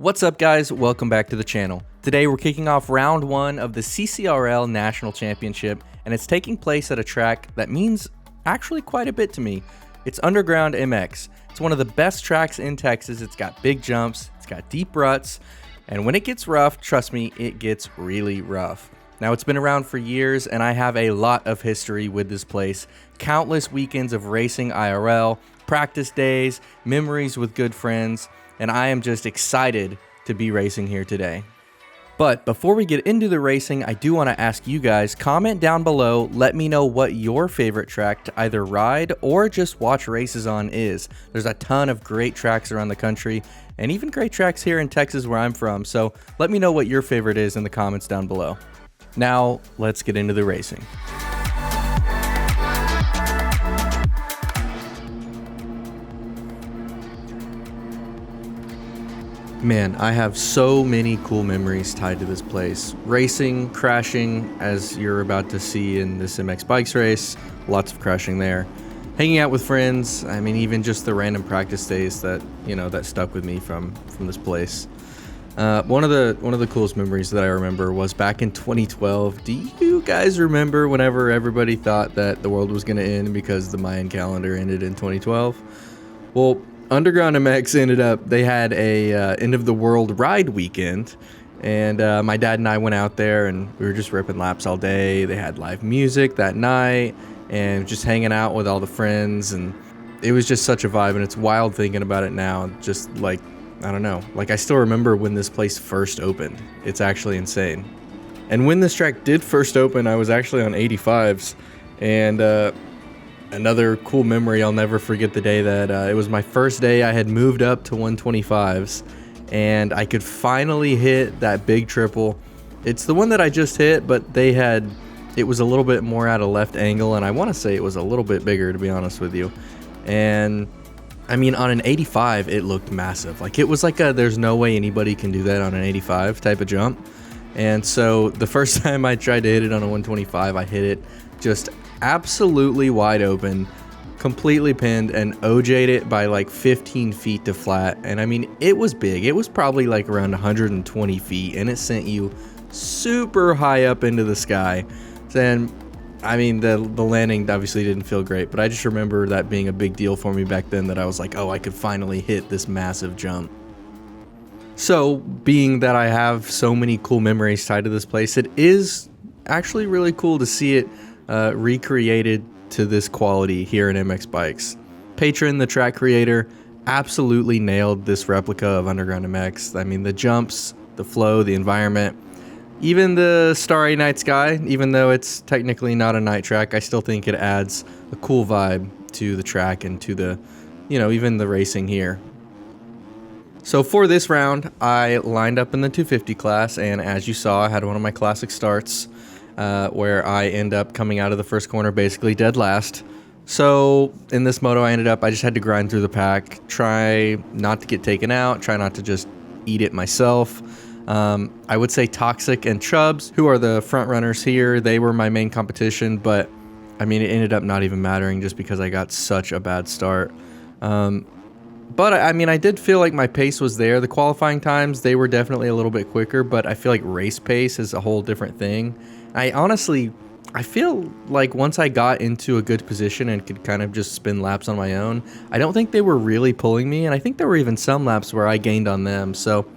What's up, guys? Welcome back to the channel. Today we're kicking off round 1 of the CCRL National Championship, and it's taking place at a track that means actually quite a bit to me. It's Underground MX. It's one of the best tracks in Texas. It's got big jumps, it's got deep ruts, and when it gets rough, trust me, it gets really rough. Now, it's been around for years, and I have a lot of history with this place. Countless weekends of racing IRL, practice days, memories with good friends, and I am just excited to be racing here today. But before we get into the racing, I do want to ask you guys, comment down below, let me know what your favorite track to either ride or just watch races on is. There's a ton of great tracks around the country, and even great tracks here in Texas where I'm from, so let me know what your favorite is in the comments down below. Now, let's get into the racing. Man, I have so many cool memories tied to this place. Racing, crashing, as you're about to see in this MX Bikes race, lots of crashing there. Hanging out with friends, I mean, even just the random practice days that, that stuck with me from this place. One of the coolest memories that I remember was back in 2012. Do you guys remember whenever everybody thought that the world was going to end because the Mayan calendar ended in 2012? Well, Underground MX they had a end of the world ride weekend, and my dad and I went out there and we were just ripping laps all day. They had live music that night and just hanging out with all the friends, and it was just such a vibe. And it's wild thinking about it now, just like, I don't know, like I still remember when this place first opened. It's actually insane. And when this track did first open, I was actually on 85s, and another cool memory, I'll never forget the day that it was my first day. I had moved up to 125s, and I could finally hit that big triple. It's the one that I just hit, but it was a little bit more at a left angle, and I want to say it was a little bit bigger, to be honest with you. And I mean, on an 85, it looked massive. Like, it was like there's no way anybody can do that on an 85 type of jump. And so the first time I tried to hit it on a 125, I hit it just absolutely wide open, completely pinned, and OJ'd it by like 15 feet to flat. And I mean, it was big. It was probably like around 120 feet, and it sent you super high up into the sky. And I mean, the landing obviously didn't feel great, but I just remember that being a big deal for me back then, that I was like, oh, I could finally hit this massive jump. So, being that I have so many cool memories tied to this place, it is actually really cool to see it recreated to this quality here in MX Bikes. Patron, the track creator, absolutely nailed this replica of Underground MX. I mean, the jumps, the flow, the environment, even the starry night sky. Even though it's technically not a night track, I still think it adds a cool vibe to the track and to the, even the racing here. So for this round, I lined up in the 250 class, and as you saw, I had one of my classic starts where I end up coming out of the first corner basically dead last. So in this moto, I just had to grind through the pack, try not to get taken out, try not to just eat it myself. I would say Toxic and Chubbs, who are the front runners here, they were my main competition, but I mean, it ended up not even mattering just because I got such a bad start. But I mean, I did feel like my pace was there. The qualifying times, they were definitely a little bit quicker, but I feel like race pace is a whole different thing. I feel like once I got into a good position and could kind of just spin laps on my own, I don't think they were really pulling me, and I think there were even some laps where I gained on them. So,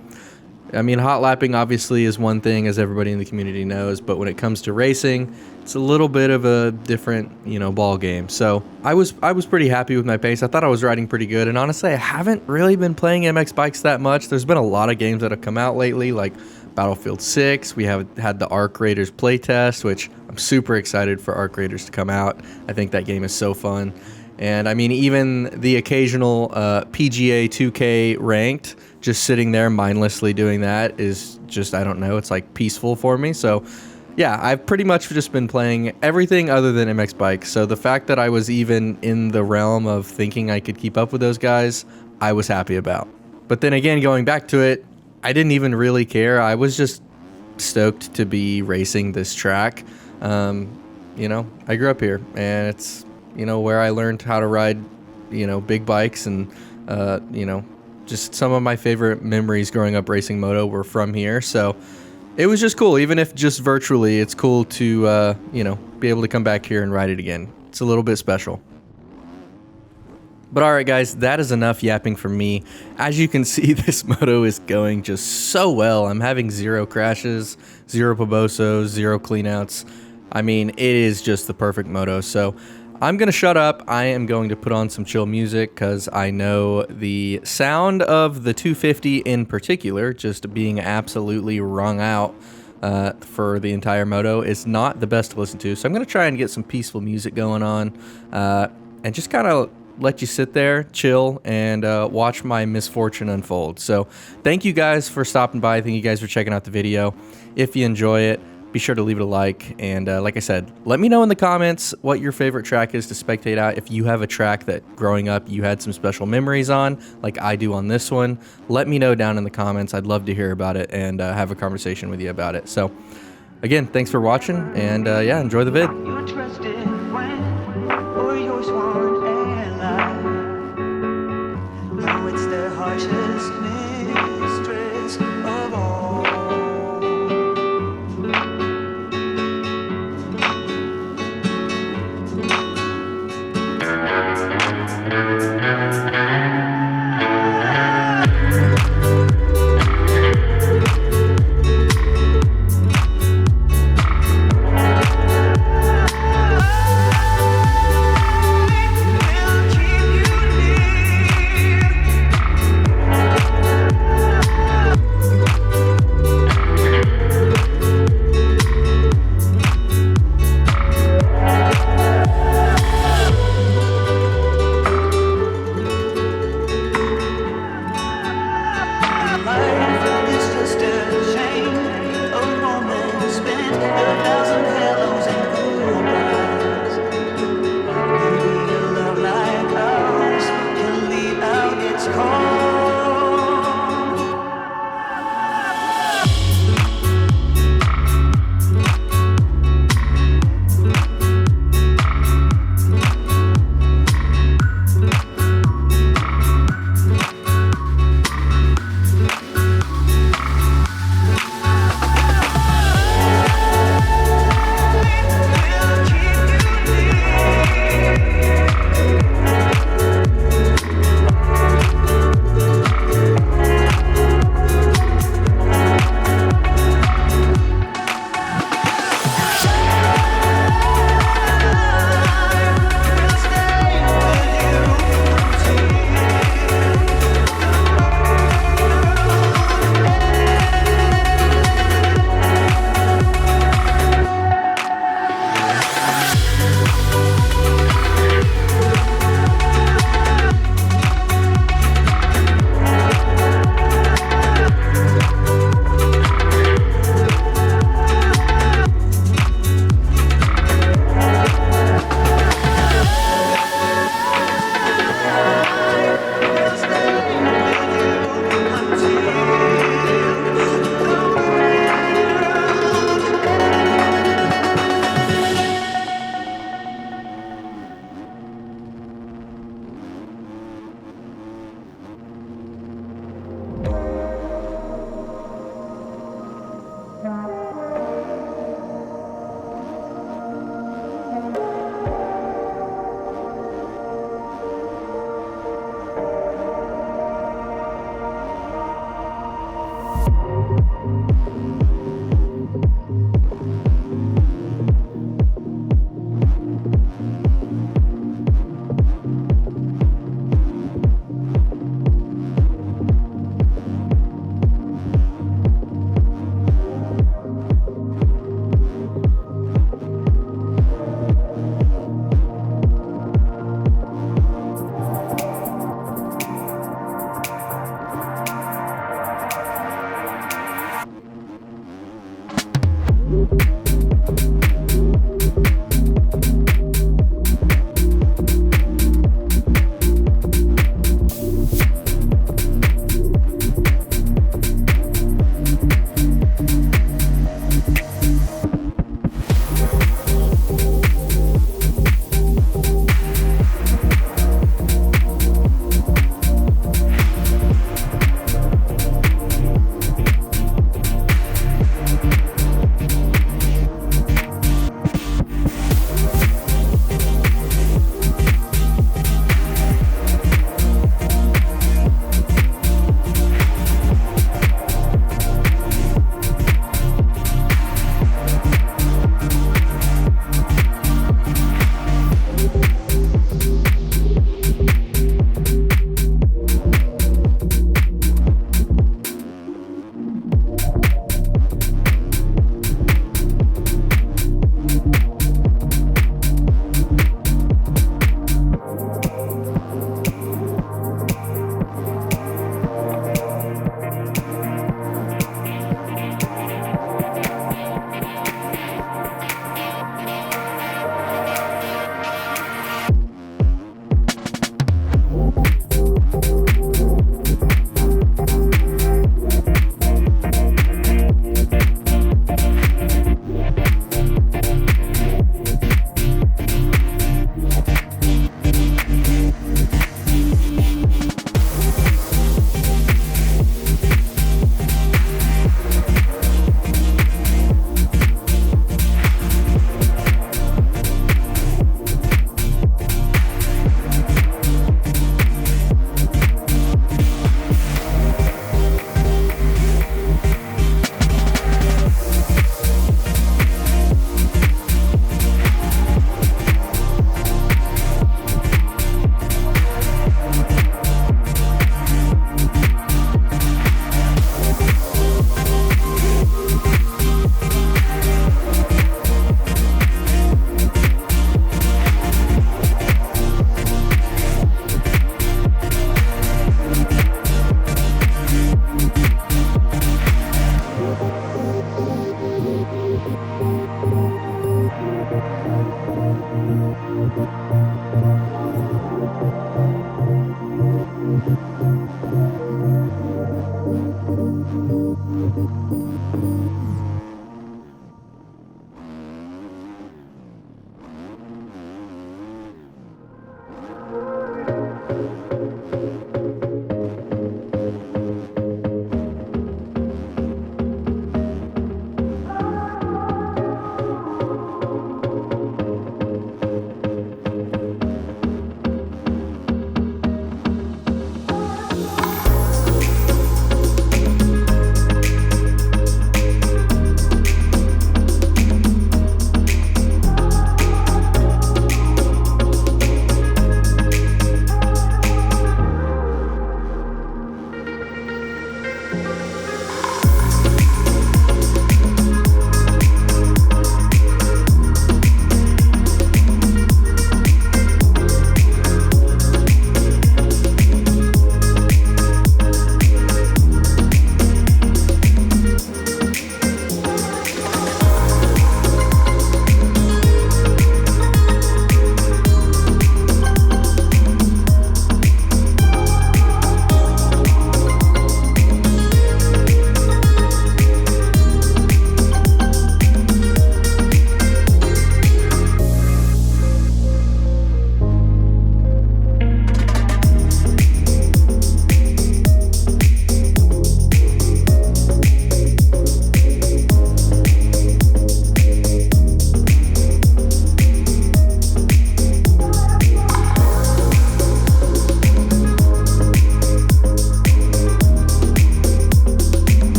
I mean, hot lapping obviously is one thing, as everybody in the community knows, but when it comes to racing, it's a little bit of a different, ball game. So I was pretty happy with my pace. I thought I was riding pretty good, and honestly, I haven't really been playing MX Bikes that much. There's been a lot of games that have come out lately, like Battlefield 6. We have had the Arc Raiders playtest, which I'm super excited for Arc Raiders to come out. I think that game is so fun. And I mean, even the occasional PGA 2K ranked, just sitting there mindlessly doing that is just, I don't know, it's like peaceful for me. So yeah, I've pretty much just been playing everything other than MX Bikes. So the fact that I was even in the realm of thinking I could keep up with those guys, I was happy about. But then again, going back to it, I didn't even really care. I was just stoked to be racing this track. I grew up here, and it's, where I learned how to ride, big bikes and, just some of my favorite memories growing up racing moto were from here. So it was just cool, even if just virtually. It's cool to be able to come back here and ride it again. It's a little bit special. But all right, guys, that is enough yapping from me. As you can see, this moto is going just so well. I'm having 0 crashes, 0 pobosos, 0 cleanouts. I mean, it is just the perfect moto. So I'm going to shut up. I am going to put on some chill music because I know the sound of the 250 in particular, just being absolutely wrung out for the entire moto, is not the best to listen to. So I'm going to try and get some peaceful music going on and just kind of let you sit there, chill, and watch my misfortune unfold. So thank you guys for stopping by. Thank you guys for checking out the video. If you enjoy it, be sure to leave it a like. And like I said, let me know in the comments what your favorite track is to spectate out. If you have a track that growing up you had some special memories on, like I do on this one, let me know down in the comments. I'd love to hear about it and have a conversation with you about it. So again, thanks for watching, and yeah, enjoy the vid. It's the harshest mistress of all.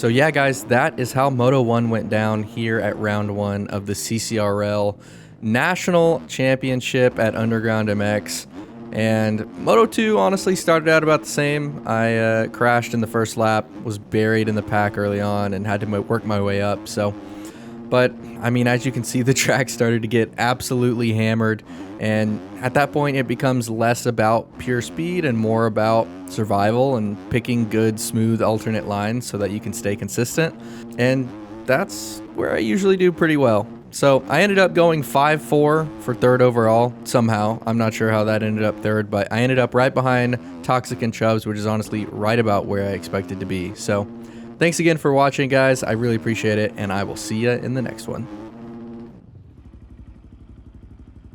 So yeah, guys, that is how Moto 1 went down here at round 1 of the CCRL National Championship at Underground MX. And Moto 2 honestly started out about the same. I crashed in the first lap, was buried in the pack early on, and had to work my way up. But I mean, as you can see, the track started to get absolutely hammered. And at that point, it becomes less about pure speed and more about survival and picking good, smooth alternate lines so that you can stay consistent. And that's where I usually do pretty well. So I ended up going 5-4 for third overall somehow. I'm not sure how that ended up third, but I ended up right behind Toxic and Chubbs, which is honestly right about where I expected to be. So thanks again for watching, guys. I really appreciate it, and I will see you in the next one.